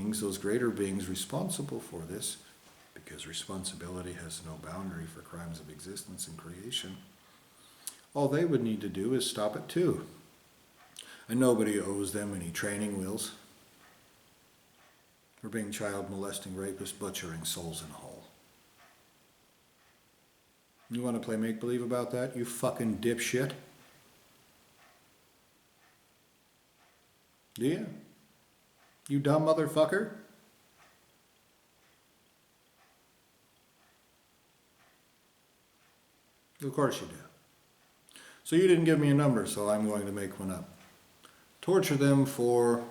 beings, those greater beings responsible for this, because responsibility has no boundary for crimes of existence and creation, all they would need to do is stop it too. And nobody owes them any training wheels for being child molesting, rapists, butchering souls in a hole. You want to play make-believe about that, you fucking dipshit? Do you? You dumb motherfucker? Of course you do. So you didn't give me a number, so I'm going to make one up. Torture them for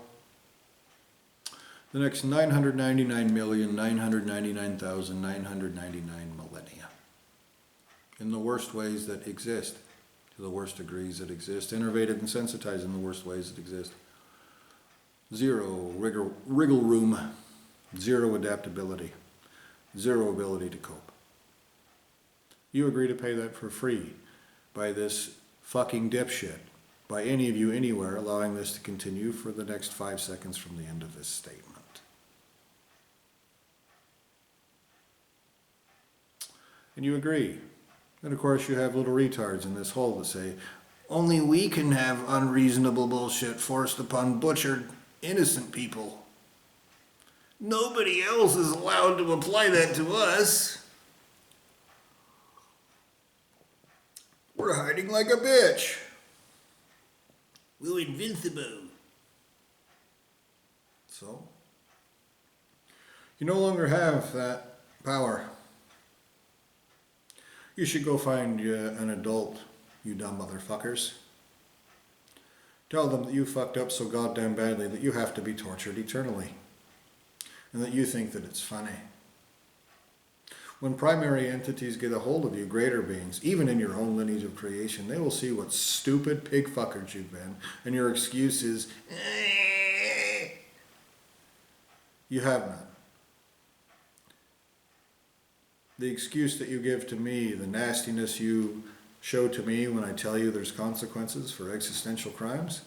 the next 999,999,999 millennia. In the worst ways that exist, to the worst degrees that exist, innervated and sensitized in the worst ways that exist. Zero wriggle room, zero adaptability, zero ability to cope. You agree to pay that for free by this fucking dipshit, by any of you anywhere allowing this to continue for the next 5 seconds from the end of this statement. And you agree. And of course you have little retards in this hole that say, only we can have unreasonable bullshit forced upon butchered innocent people. Nobody else is allowed to apply that to us. We're hiding like a bitch. We're invincible. So, you no longer have that power. You should go find an adult, you dumb motherfuckers. Tell them that you fucked up so goddamn badly that you have to be tortured eternally. And that you think that it's funny. When primary entities get a hold of you, greater beings, even in your own lineage of creation, they will see what stupid pig fuckers you've been, and your excuse is, you have none. The excuse that you give to me, the nastiness you show to me when I tell you there's consequences for existential crimes,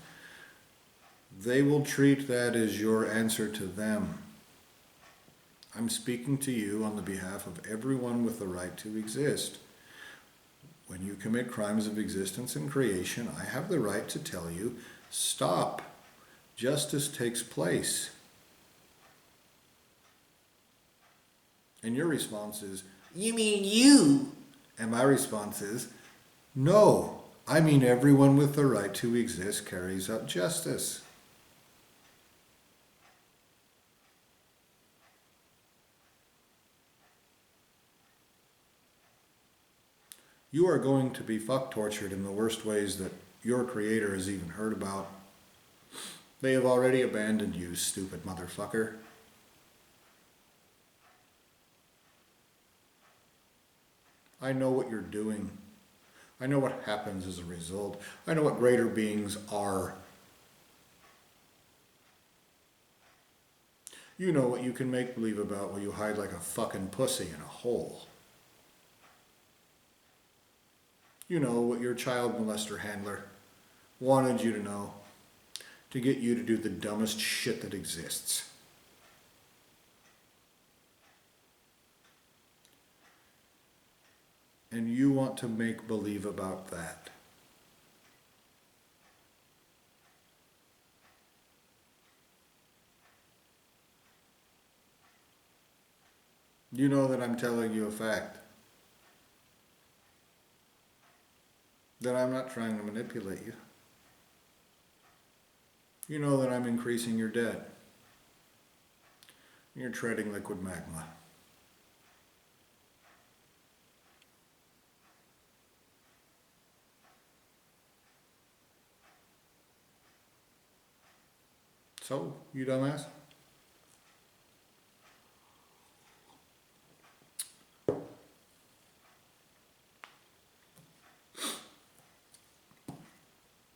they will treat that as your answer to them. I'm speaking to you on the behalf of everyone with the right to exist. When you commit crimes of existence and creation, I have the right to tell you, stop. Justice takes place. And your response is, you mean you? And my response is, no, I mean everyone with the right to exist carries out justice. You are going to be fuck tortured in the worst ways that your creator has even heard about. They have already abandoned you, stupid motherfucker. I know what you're doing. I know what happens as a result. I know what greater beings are. You know what you can make believe about while you hide like a fucking pussy in a hole. You know what your child molester handler wanted you to know to get you to do the dumbest shit that exists. And you want to make believe about that. You know that I'm telling you a fact. That I'm not trying to manipulate you. You know that I'm increasing your debt. You're treading liquid magma. So, you dumbass?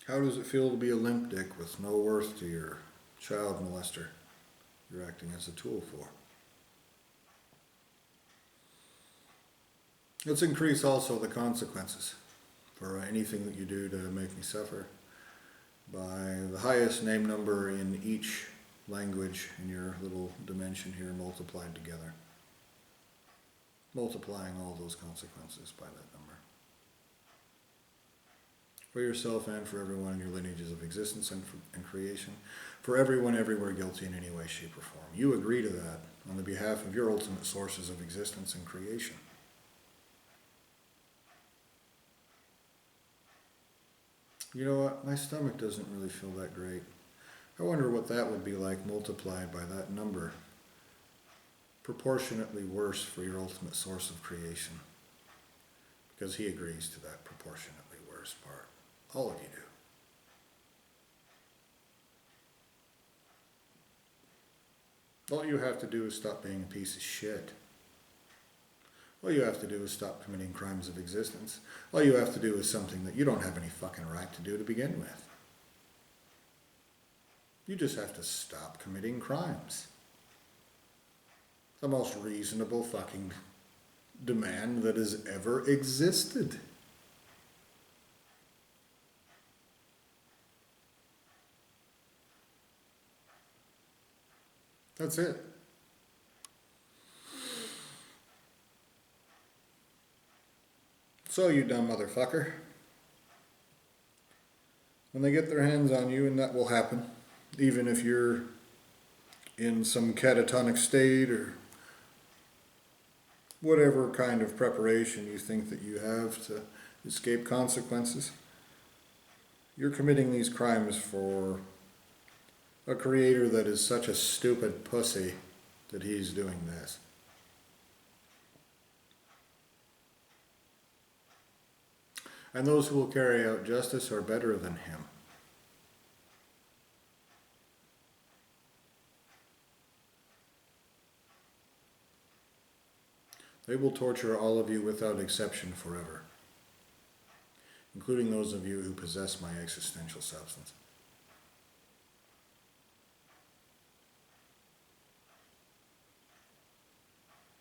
How does it feel to be a limp dick with no worth to your child molester you're acting as a tool for? Let's increase also the consequences for anything that you do to make me suffer by the highest name number in each language in your little dimension here multiplied together. Multiplying all those consequences by that number. For yourself and for everyone in your lineages of existence and creation. For everyone everywhere guilty in any way, shape, or form. You agree to that on the behalf of your ultimate sources of existence and creation. You know what? My stomach doesn't really feel that great. I wonder what that would be like multiplied by that number. Proportionately worse for your ultimate source of creation. Because he agrees to that proportionately worse part. All of you do. All you have to do is stop being a piece of shit. All you have to do is stop committing crimes of existence. All you have to do is something that you don't have any fucking right to do to begin with. You just have to stop committing crimes. The most reasonable fucking demand that has ever existed. That's it. So, you dumb motherfucker, when they get their hands on you, and that will happen, even if you're in some catatonic state or whatever kind of preparation you think that you have to escape consequences, you're committing these crimes for a creator that is such a stupid pussy that he's doing this. And those who will carry out justice are better than him. They will torture all of you without exception forever, including those of you who possess my existential substance.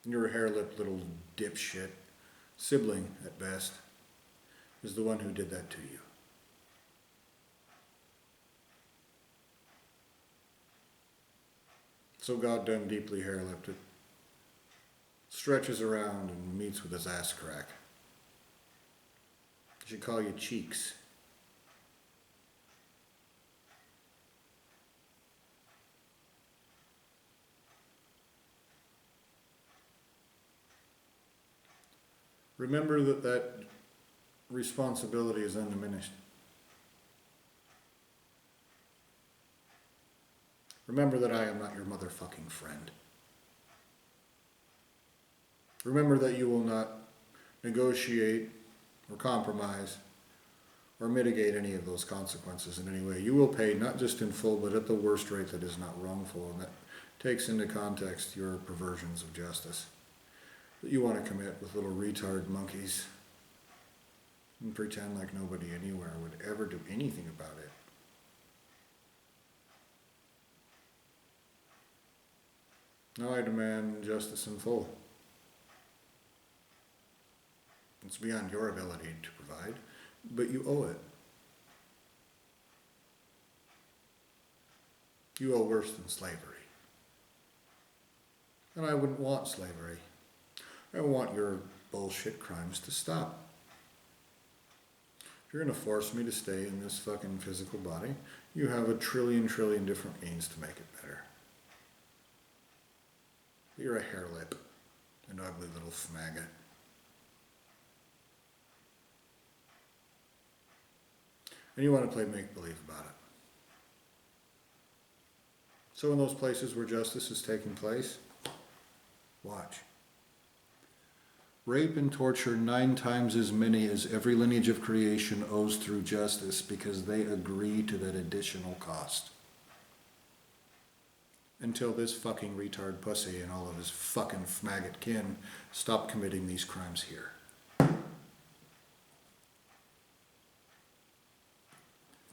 Your hair-lipped little dipshit, sibling at best, is the one who did that to you. So goddamn deeply hair-lipped it stretches around and meets with his ass crack. I should call you Cheeks. Remember that responsibility is undiminished. Remember that I am not your motherfucking friend. Remember that you will not negotiate or compromise or mitigate any of those consequences in any way. You will pay not just in full, but at the worst rate that is not wrongful, and that takes into context your perversions of justice that you want to commit with little retard monkeys and pretend like nobody anywhere would ever do anything about it. Now I demand justice in full. It's beyond your ability to provide, but you owe it. You owe worse than slavery. And I wouldn't want slavery. I want your bullshit crimes to stop. If you're going to force me to stay in this fucking physical body, you have a trillion different means to make it better. You're a hair lip, an ugly little faggot. And you want to play make-believe about it. So in those places where justice is taking place, watch. Rape and torture 9 times as many as every lineage of creation owes through justice because they agree to that additional cost. Until this fucking retard pussy and all of his fucking faggot kin stop committing these crimes here.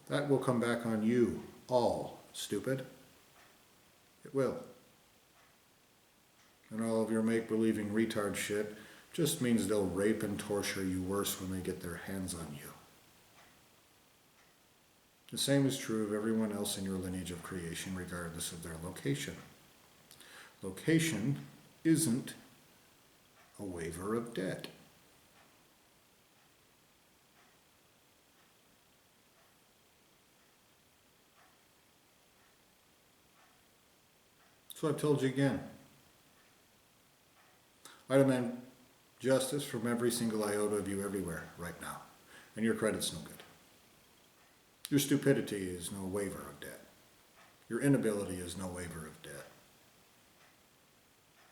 That will come back on you, all, stupid. It will. And all of your make-believing retard shit just means they'll rape and torture you worse when they get their hands on you. The same is true of everyone else in your lineage of creation, regardless of their location. Location isn't a waiver of debt. So I've told you again. I demand justice from every single iota of you everywhere right now. And your credit's no good. Your stupidity is no waiver of debt. Your inability is no waiver of debt.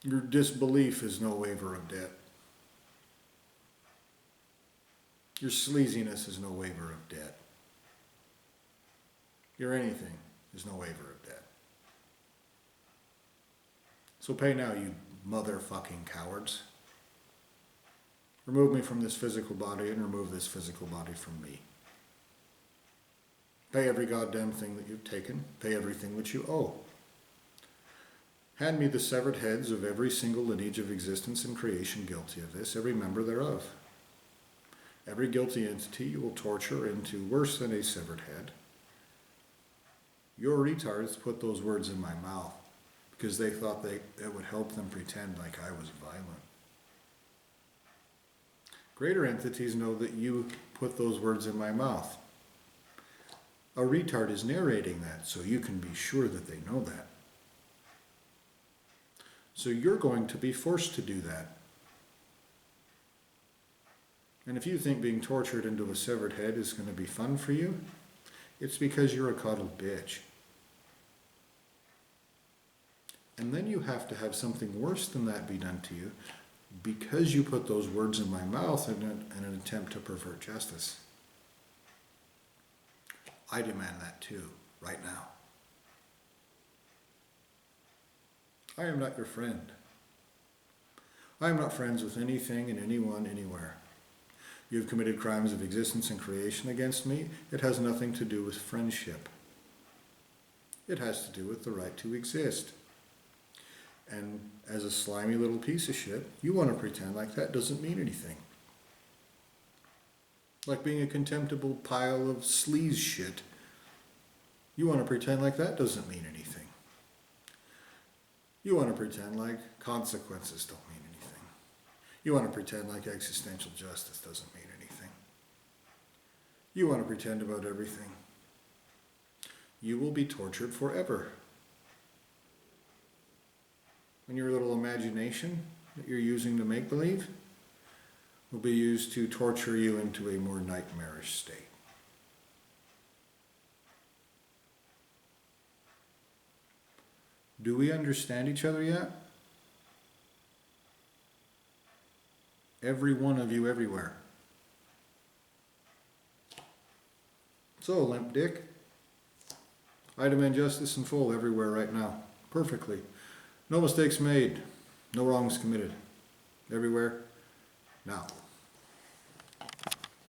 Your disbelief is no waiver of debt. Your sleaziness is no waiver of debt. Your anything is no waiver of debt. So pay now, you motherfucking cowards. Remove me from this physical body and remove this physical body from me. Pay every goddamn thing that you've taken. Pay everything which you owe. Hand me the severed heads of every single lineage of existence and creation guilty of this, every member thereof. Every guilty entity you will torture into worse than a severed head. Your retards put those words in my mouth because they thought it would help them pretend like I was violent. Greater entities know that you put those words in my mouth. A retard is narrating that, so you can be sure that they know that. So you're going to be forced to do that. And if you think being tortured into a severed head is going to be fun for you, it's because you're a coddled bitch. And then you have to have something worse than that be done to you because you put those words in my mouth in an attempt to pervert justice. I demand that too, right now. I am not your friend. I am not friends with anything and anyone anywhere. You have committed crimes of existence and creation against me. It has nothing to do with friendship. It has to do with the right to exist. And as a slimy little piece of shit, you want to pretend like that doesn't mean anything. Like being a contemptible pile of sleaze shit. You want to pretend like that doesn't mean anything. You want to pretend like consequences don't mean anything. You want to pretend like existential justice doesn't mean anything. You want to pretend about everything. You will be tortured forever. And your little imagination that you're using to make believe will be used to torture you into a more nightmarish state. Do we understand each other yet? Every one of you everywhere. So, limp dick, I demand justice in full everywhere right now. Perfectly. No mistakes made. No wrongs committed. Everywhere. Now.